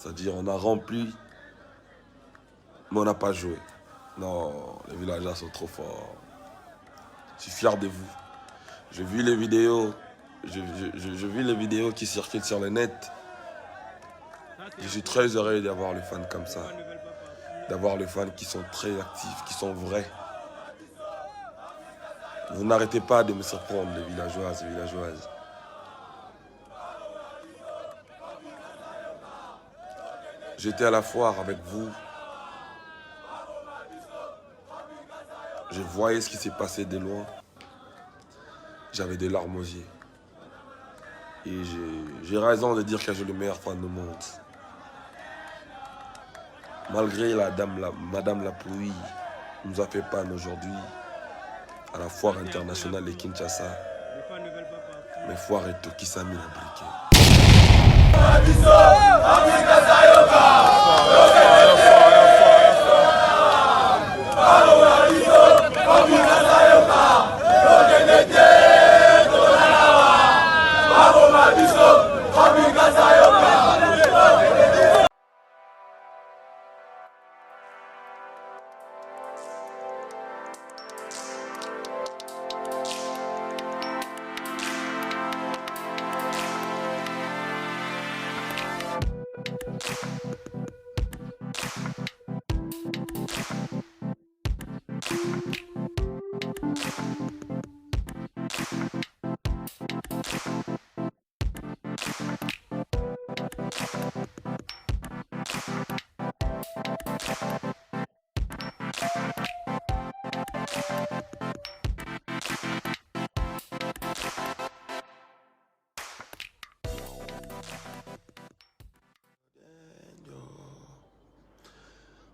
C'est-à-dire, on a rempli, mais on n'a pas joué. Non, les villageois sont trop forts. Je suis fier de vous. J'ai vu les vidéos, j'ai vu les vidéos qui circulent sur le net. Je suis très heureux d'avoir les fans comme ça. D'avoir les fans qui sont très actifs, qui sont vrais. Vous n'arrêtez pas de me surprendre, les villageoises et villageoises. J'étais à la foire avec vous. Je voyais ce qui s'est passé de loin. J'avais des larmes aux yeux. Et j'ai raison de dire que j'ai le meilleur fan du monde. Malgré Madame la pluie nous a fait panne aujourd'hui à la foire internationale de Kinshasa. Mais foire et tout qui s'est mis à briquer.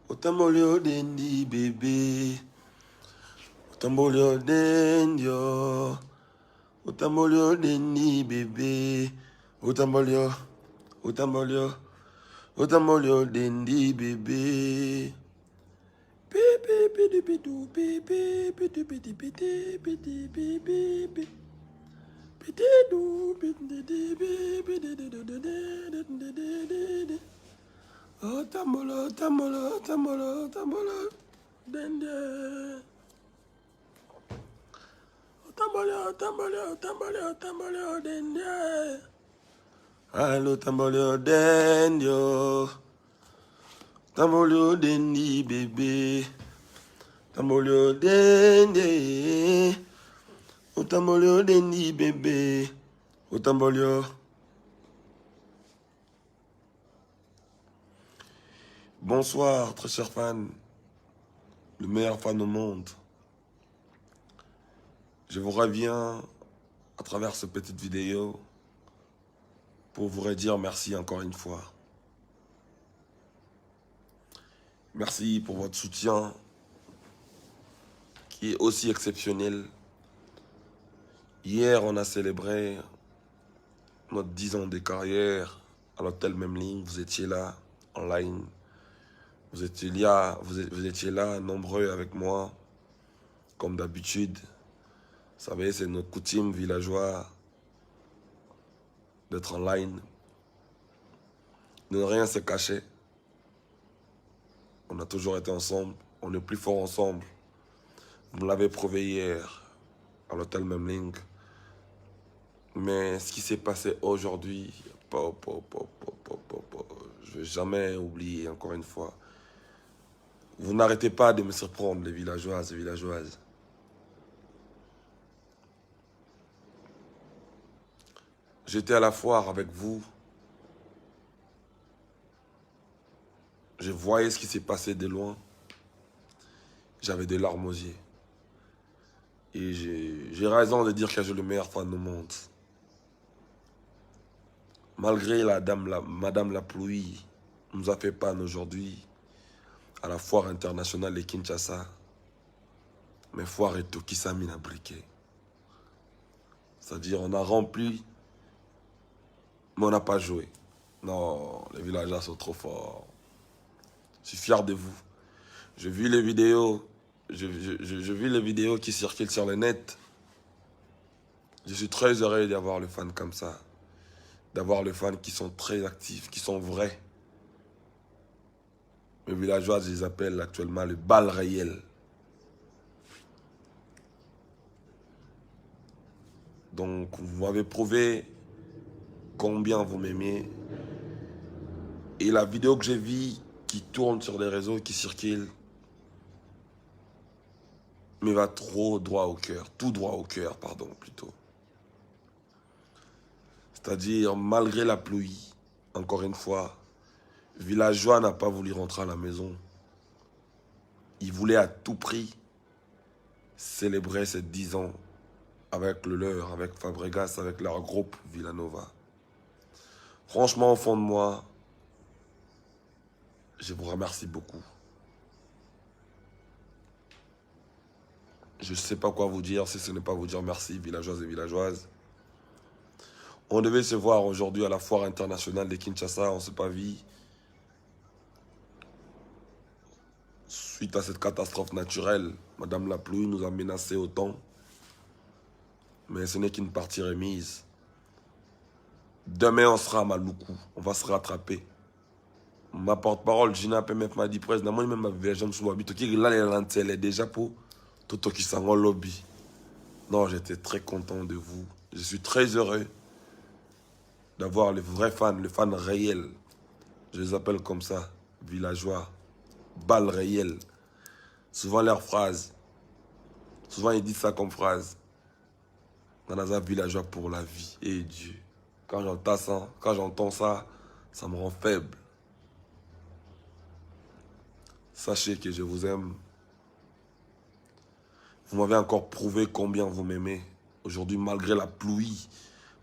Otambolio dendi bébé, otambolio dendio, otambolio dendi bébé, otambolio dendi bébé. Bébé bébé bébé bébé bébé bébé bébé bébé bébé. Oh tambolo, tambolo, tambolo, tambolo, dende. Oh tambolo, tambolo, tambolo, tambolo, dende. Allo tambolo, dendio. Tambolo, dendi, bébé. Tambolo, dende. Oh tambolo, dendi, bébé. Oh tambolo. Bonsoir, très chers fans, le meilleur fan au monde. Je vous reviens à travers cette petite vidéo pour vous redire merci encore une fois. Merci pour votre soutien qui est aussi exceptionnel. Hier, on a célébré notre 10 ans de carrière à l'hôtel Memling. Vous étiez là, en ligne. Vous étiez là, nombreux avec moi, comme d'habitude. Vous savez, c'est notre coutume villageois d'être en ligne, de ne rien se cacher. On a toujours été ensemble, on est plus fort ensemble. Vous me l'avez prouvé hier à l'hôtel Memling. Mais ce qui s'est passé aujourd'hui, je ne vais jamais oublier encore une fois. Vous n'arrêtez pas de me surprendre, les villageoises et villageoises. J'étais à la foire avec vous. Je voyais ce qui s'est passé de loin. J'avais des larmes aux yeux. Et j'ai raison de dire que j'ai le meilleur fan du monde. Malgré Madame la pluie nous a fait panne aujourd'hui à la foire internationale de Kinshasa. Mais foire et tout qui s'est mis à briquer. C'est-à-dire, on a rempli, mais on n'a pas joué. Non, les villageois sont trop forts. Je suis fier de vous. J'ai vu les vidéos, j'ai vu les vidéos qui circulent sur le net. Je suis très heureux d'avoir les fans comme ça. D'avoir les fans qui sont très actifs, qui sont vrais. Mes villageois, je les appelle actuellement le bal réel. Donc, vous m'avez prouvé combien vous m'aimiez. Et la vidéo que j'ai vue, qui tourne sur les réseaux, qui circule, me va trop droit au cœur. Tout droit au cœur, pardon, plutôt. C'est-à-dire, malgré la pluie, encore une fois, Villageois n'a pas voulu rentrer à la maison. Il voulait à tout prix célébrer ses 10 ans avec le leur, avec Fabregas, avec leur groupe Villanova. Franchement, au fond de moi, je vous remercie beaucoup. Je ne sais pas quoi vous dire si ce n'est pas vous dire merci, villageois et villageoises. On devait se voir aujourd'hui à la foire internationale de Kinshasa, on ne s'est pas vu. Suite à cette catastrophe naturelle, Madame la pluie nous a menacés autant. Mais ce n'est qu'une partie remise. Demain, on sera à Maluku. On va se rattraper. Ma porte-parole, Gina Pemet m'a dit presque, moi même ma version sous habit, qui là les lentilles déjà pour tout qui s'en lobby. Non, j'étais très content de vous. Je suis très heureux d'avoir les vrais fans, les fans réels. Je les appelle comme ça, villageois, balles réelles. Souvent leurs phrases, souvent ils disent ça comme phrase. Dans un villageois pour la vie. Et Dieu, quand j'entends ça, ça me rend faible. Sachez que je vous aime. Vous m'avez encore prouvé combien vous m'aimez. Aujourd'hui, malgré la pluie,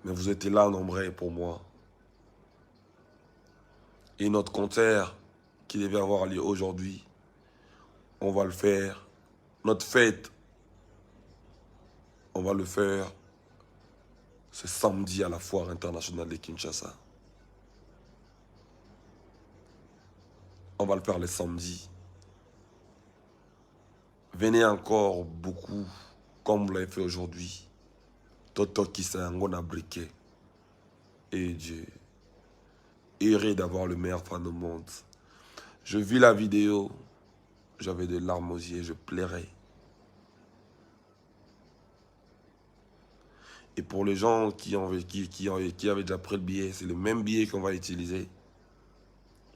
mais vous étiez là nombreux pour moi. Et notre concert qui devait avoir lieu aujourd'hui, on va le faire. Notre fête, on va le faire. C'est samedi à la foire internationale de Kinshasa. On va le faire le samedi. Venez encore beaucoup, comme vous l'avez fait aujourd'hui. Toto qui s'est un briquet. Et Dieu, heureux d'avoir le meilleur fan au monde. Je vis la vidéo, j'avais des larmes aux yeux, je pleurais. Et pour les gens qui avaient déjà pris le billet, c'est le même billet qu'on va utiliser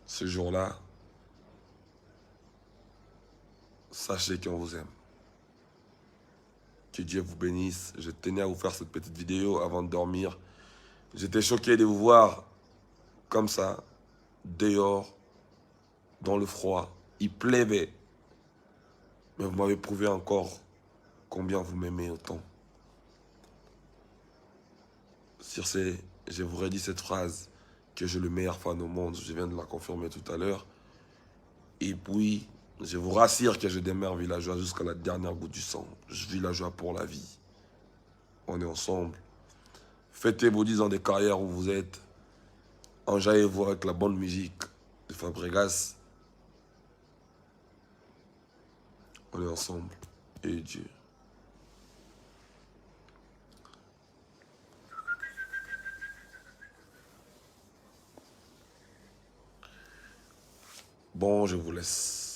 ce jour-là. Sachez qu'on vous aime. Que Dieu vous bénisse. Je tenais à vous faire cette petite vidéo avant de dormir. J'étais choqué de vous voir comme ça, dehors, dans le froid. Il pleuvait. Mais vous m'avez prouvé encore combien vous m'aimez autant. Sur ce, je vous redis cette phrase, que j'ai le meilleur fan au monde. Je viens de la confirmer tout à l'heure. Et puis, je vous rassure que je demeure villageois jusqu'à la dernière goutte du sang. Je suis villageois pour la vie. On est ensemble. Fêtez vos 10 ans de carrière où vous êtes. Enjaillez-vous avec la bonne musique de Fabregas. On est ensemble. Et Dieu. Bon, je vous laisse.